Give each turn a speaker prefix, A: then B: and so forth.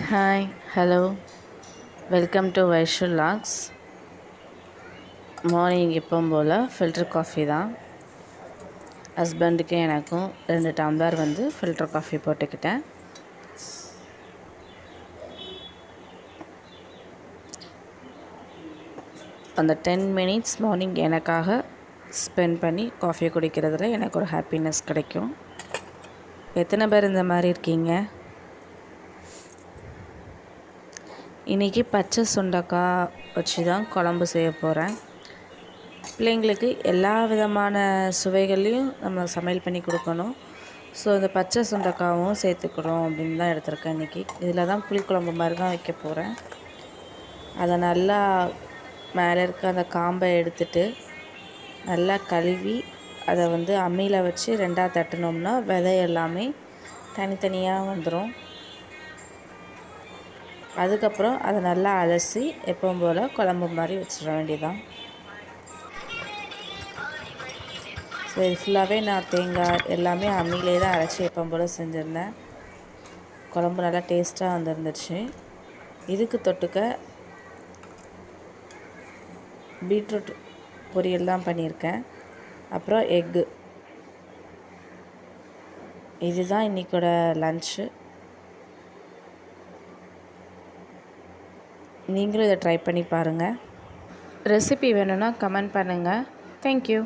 A: Hi, hello, welcome to Vaishu logs. Morning எப்பவும் போல் filter coffee தான். ஹஸ்பண்டுக்கு எனக்கும் 2 டம்ளர் ஃபில்டர் காஃபி போட்டுக்கிட்டேன். அந்த 10 மினிட்ஸ் மார்னிங் எனக்காக ஸ்பெண்ட் பண்ணி காஃபியை குடிக்கிறதுல எனக்கு ஒரு ஹாப்பினஸ் கிடைக்கும். எத்தனை பேர் இந்த மாதிரி இருக்கீங்க? இன்றைக்கி பச்சை சுண்டைக்காய் வச்சு தான் குழம்பு செய்ய போகிறேன். பிள்ளைங்களுக்கு எல்லா விதமான சுவைகள்லையும் நம்ம சமையல் பண்ணி கொடுக்கணும். ஸோ இந்த பச்சை சுண்டைக்காவும் சேர்த்துக்கிறோம் அப்படின்னு தான் எடுத்திருக்கேன் இன்றைக்கி. இதில் தான் புளிக்குழம்பு மாதிரி தான் வைக்க போகிறேன். அதை நல்லா மேலே இருக்க அந்த காம்பை எடுத்துட்டு நல்லா கழுவி அதை அம்மியில் வச்சு 2ஆக தட்டினோம்னா விதை எல்லாமே தனித்தனியாக வந்துடும். அதுக்கப்புறம் அதை நல்லா அலசி எப்பவும் போல் குழம்பு மாதிரி வச்சிட வேண்டியதான். ஸோ இது ஃபுல்லாகவே நான் தேங்காய் எல்லாமே அம்மியிலே தான் அரைச்சி எப்பவும் போல் செஞ்சுருந்தேன். குழம்பு நல்லா டேஸ்ட்டாக வந்துருந்துச்சு. இதுக்கு தொட்டுக்க பீட்ரூட் பொரியல் தான் பண்ணியிருக்கேன். அப்புறம் எக்கு. இதுதான் இன்றைக்கோட லன்ச்சு. நீங்களும் இதை ட்ரை பண்ணி பாருங்கள். ரெசிபி வேணும்னா கமெண்ட் பண்ணுங்கள். தேங்க்யூ.